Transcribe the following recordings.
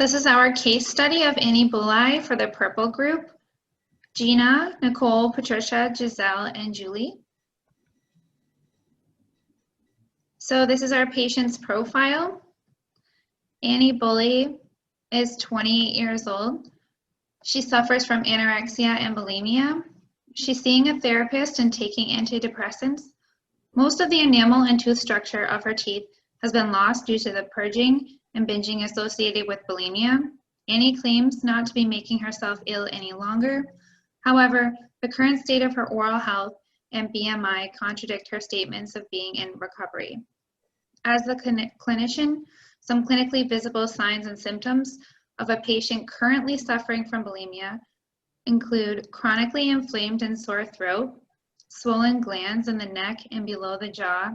This is our case study of Annie Buli for the purple group. Gina, Nicole, Patricia, Giselle, and Julie. So this is our patient's profile. Annie Buli is 28 years old. She suffers from anorexia and bulimia. She's seeing a therapist and taking antidepressants. Most of the enamel and tooth structure of her teeth has been lost due to the purging and binging associated with bulimia. Annie claims not to be making herself ill any longer. However, the current state of her oral health and BMI contradict her statements of being in recovery. As a clinician, some clinically visible signs and symptoms of a patient currently suffering from bulimia include chronically inflamed and sore throat, swollen glands in the neck and below the jaw,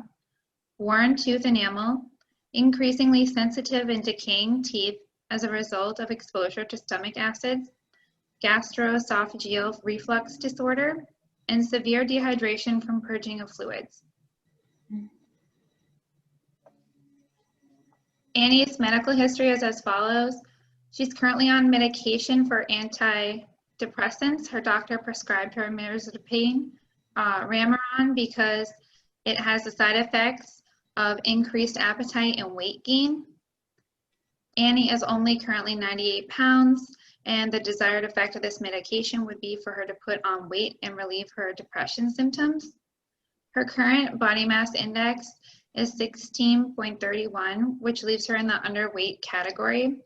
worn tooth enamel, increasingly sensitive and decaying teeth as a result of exposure to stomach acids, gastroesophageal reflux disorder, and severe dehydration from purging of fluids. Annie's medical history is as follows. She's currently on medication for antidepressants. Her doctor prescribed her mirtazapine, Remeron, because it has the side effects of increased appetite and weight gain. Annie is only currently 98 pounds, and the desired effect of this medication would be for her to put on weight and relieve her depression symptoms. Her current body mass index is 16.31, which leaves her in the underweight category.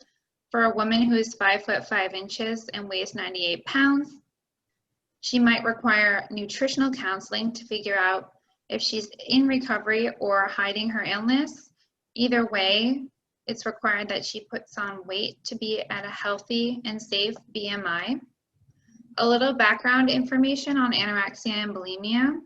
For a woman who is 5'5" and weighs 98 pounds, she might require nutritional counseling to figure out if she's in recovery or hiding her illness. Either way, it's required that she puts on weight to be at a healthy and safe BMI. A little background information on anorexia and bulimia.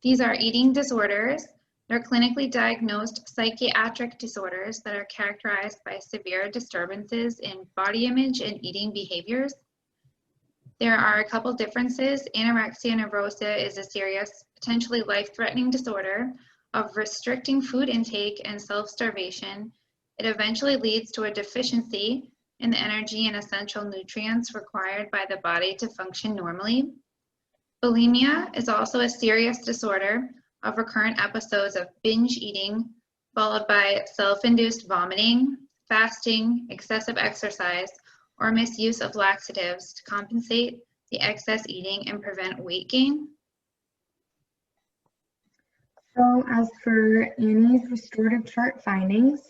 These are eating disorders. They're clinically diagnosed psychiatric disorders that are characterized by severe disturbances in body image and eating behaviors. There are a couple differences. Anorexia nervosa is a serious, potentially life-threatening disorder of restricting food intake and self-starvation. It eventually leads to a deficiency in the energy and essential nutrients required by the body to function normally. Bulimia is also a serious disorder of recurrent episodes of binge eating, followed by self-induced vomiting, fasting, excessive exercise, or misuse of laxatives to compensate the excess eating and prevent weight gain. So as for Annie's restorative chart findings,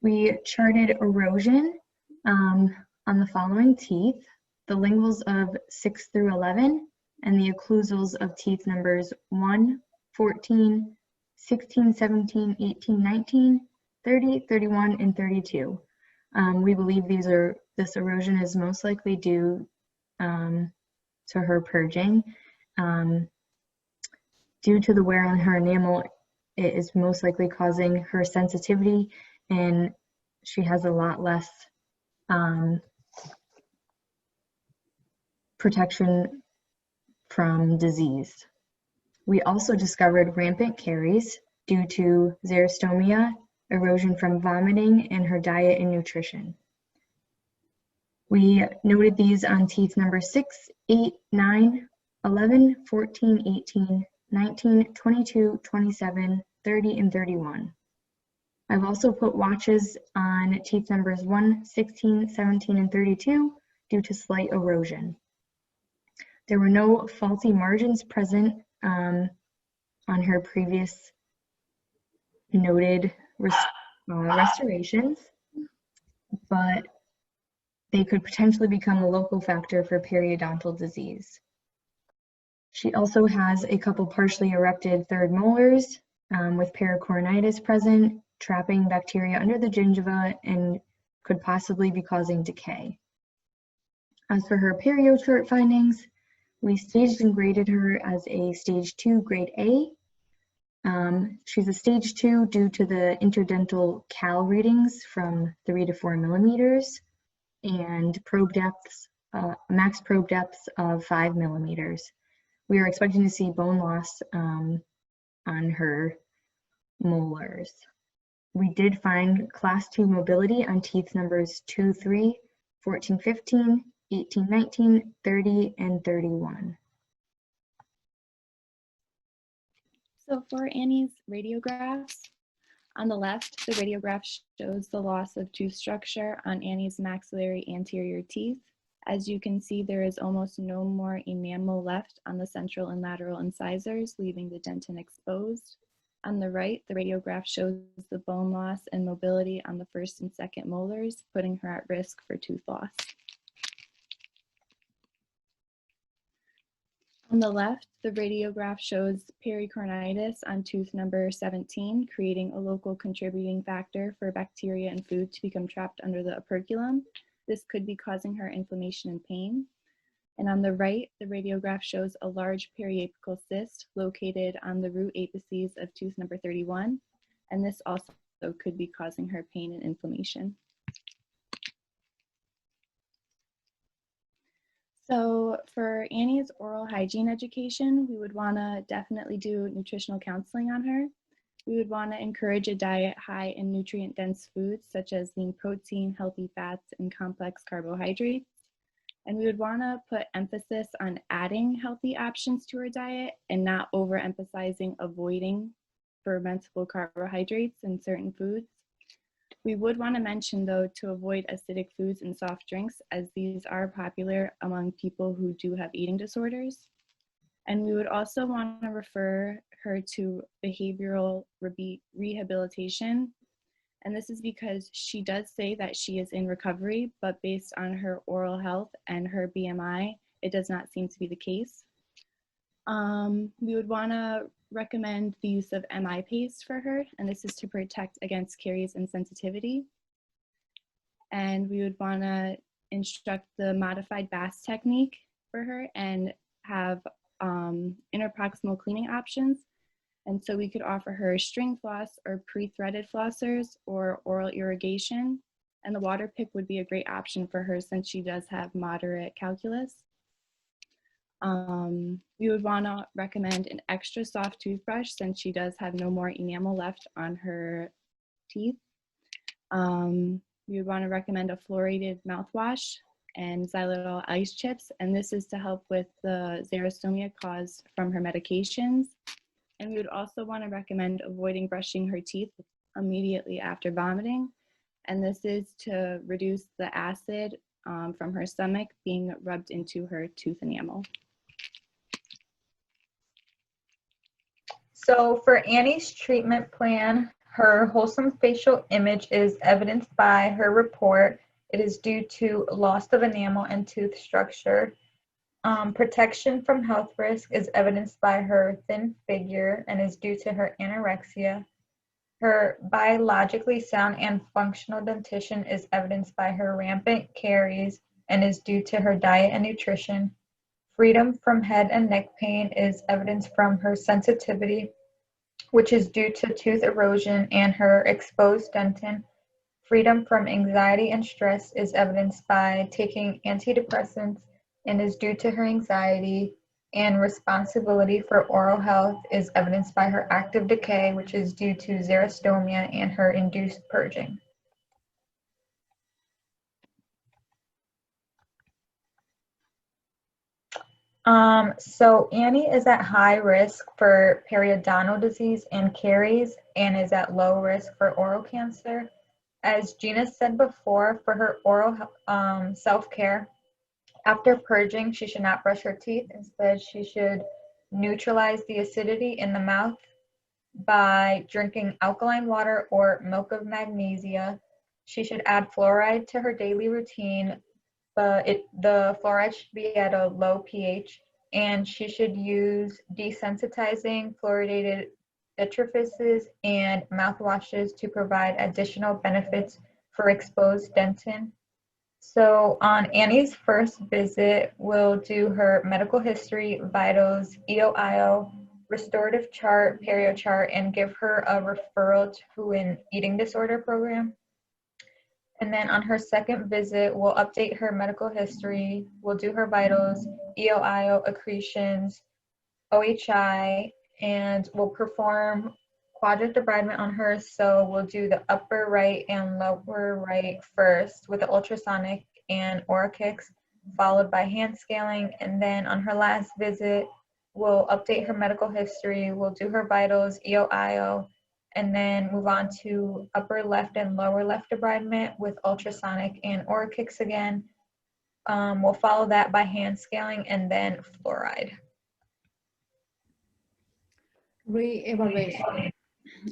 we charted erosion on the following teeth, the linguals of 6 through 11, and the occlusals of teeth numbers 1, 14, 16, 17, 18, 19, 30, 31, and 32. We believe this erosion is most likely due to her purging. Due to the wear on her enamel, it is most likely causing her sensitivity, and she has a lot less protection from disease. We also discovered rampant caries due to xerostomia, erosion from vomiting, and her diet and nutrition. We noted these on teeth number 6, 8, 9, 11, 14, 18, 19, 22, 27, 30, and 31. I've also put watches on teeth numbers 1, 16, 17, and 32 due to slight erosion. There were no faulty margins present on her previous noted restorations, but they could potentially become a local factor for periodontal disease. She also has a couple partially erupted third molars with pericoronitis present, trapping bacteria under the gingiva and could possibly be causing decay. As for her perio chart findings, we staged and graded her as a stage 2 grade A. She's a stage 2 due to the interdental cal readings from 3 to 4 millimeters and probe depths, max probe depths of 5 millimeters. We are expecting to see bone loss on her molars. We did find class 2 mobility on teeth numbers 2, 3, 14, 15, 18, 19, 30, and 31. So for Annie's radiographs, on the left, the radiograph shows the loss of tooth structure on Annie's maxillary anterior teeth. As you can see, there is almost no more enamel left on the central and lateral incisors, leaving the dentin exposed. On the right, the radiograph shows the bone loss and mobility on the first and second molars, putting her at risk for tooth loss. On the left, the radiograph shows pericornitis on tooth number 17, creating a local contributing factor for bacteria and food to become trapped under the operculum. This could be causing her inflammation and pain. And on the right, the radiograph shows a large periapical cyst located on the root apices of tooth number 31, and this also could be causing her pain and inflammation. So for Annie's oral hygiene education, we would want to definitely do nutritional counseling on her. We would want to encourage a diet high in nutrient-dense foods such as lean protein, healthy fats, and complex carbohydrates. And we would want to put emphasis on adding healthy options to her diet and not overemphasizing avoiding fermentable carbohydrates in certain foods. We would want to mention, though, to avoid acidic foods and soft drinks, as these are popular among people who do have eating disorders. And we would also want to refer her to behavioral rehabilitation. And this is because she does say that she is in recovery, but based on her oral health and her BMI, it does not seem to be the case. We would want to recommend the use of MI paste for her, and this is to protect against caries and sensitivity. And we would want to instruct the modified Bass technique for her and have interproximal cleaning options. And so we could offer her string floss or pre-threaded flossers or oral irrigation. And the water pick would be a great option for her since she does have moderate calculus. We would want to recommend an extra soft toothbrush since she does have no more enamel left on her teeth. We would want to recommend a fluoridated mouthwash and xylitol ice chips, and this is to help with the xerostomia caused from her medications. And we would also want to recommend avoiding brushing her teeth immediately after vomiting, and this is to reduce the acid from her stomach being rubbed into her tooth enamel. So for Annie's treatment plan, her wholesome facial image is evidenced by her report. It is due to loss of enamel and tooth structure. Protection from health risk is evidenced by her thin figure and is due to her anorexia. Her biologically sound and functional dentition is evidenced by her rampant caries and is due to her diet and nutrition. Freedom from head and neck pain is evidenced from her sensitivity, which is due to tooth erosion and her exposed dentin. Freedom from anxiety and stress is evidenced by taking antidepressants and is due to her anxiety. And responsibility for oral health is evidenced by her active decay, which is due to xerostomia and her induced purging. So Annie is at high risk for periodontal disease and caries and is at low risk for oral cancer. As Gina said before, for her oral self-care, after purging, she should not brush her teeth. Instead, she should neutralize the acidity in the mouth by drinking alkaline water or milk of magnesia. She should add fluoride to her daily routine, but the fluoride should be at a low pH, and she should use desensitizing fluoridated detrifices and mouthwashes to provide additional benefits for exposed dentin. So on Annie's first visit, we'll do her medical history, vitals, EOIO, restorative chart, Perio chart, and give her a referral to an eating disorder program. And then on her second visit, we'll update her medical history, we'll do her vitals, EOIO, accretions, OHI, and we'll perform quadrant debridement on her, so we'll do the upper right and lower right first with the ultrasonic and orachix, followed by hand scaling. And then on her last visit, we'll update her medical history, we'll do her vitals, EO-IO, and then move on to upper left and lower left debridement with ultrasonic and orachix again. We'll follow that by hand scaling and then fluoride. Re-evaluation.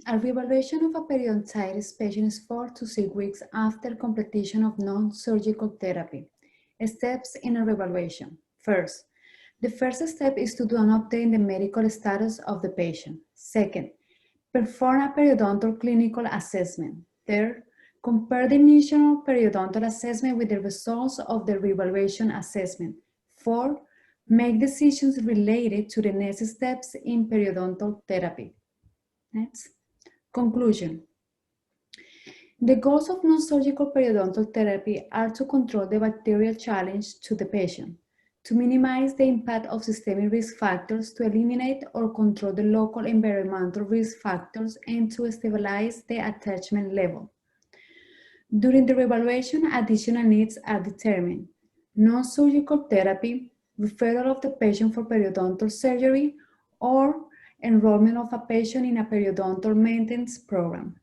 A re-evaluation of a periodontitis patient is 4 to 6 weeks after completion of non-surgical therapy. Steps in a re-evaluation. First, the first step is to do an update in the medical status of the patient. Second, perform a periodontal clinical assessment. Third, compare the initial periodontal assessment with the results of the re-evaluation assessment. Fourth, make decisions related to the next steps in periodontal therapy. Next. Conclusion. The goals of non-surgical periodontal therapy are to control the bacterial challenge to the patient, to minimize the impact of systemic risk factors, to eliminate or control the local environmental risk factors, and to stabilize the attachment level. During the reevaluation, additional needs are determined. Non-surgical therapy, referral of the patient for periodontal surgery, or enrollment of a patient in a periodontal maintenance program.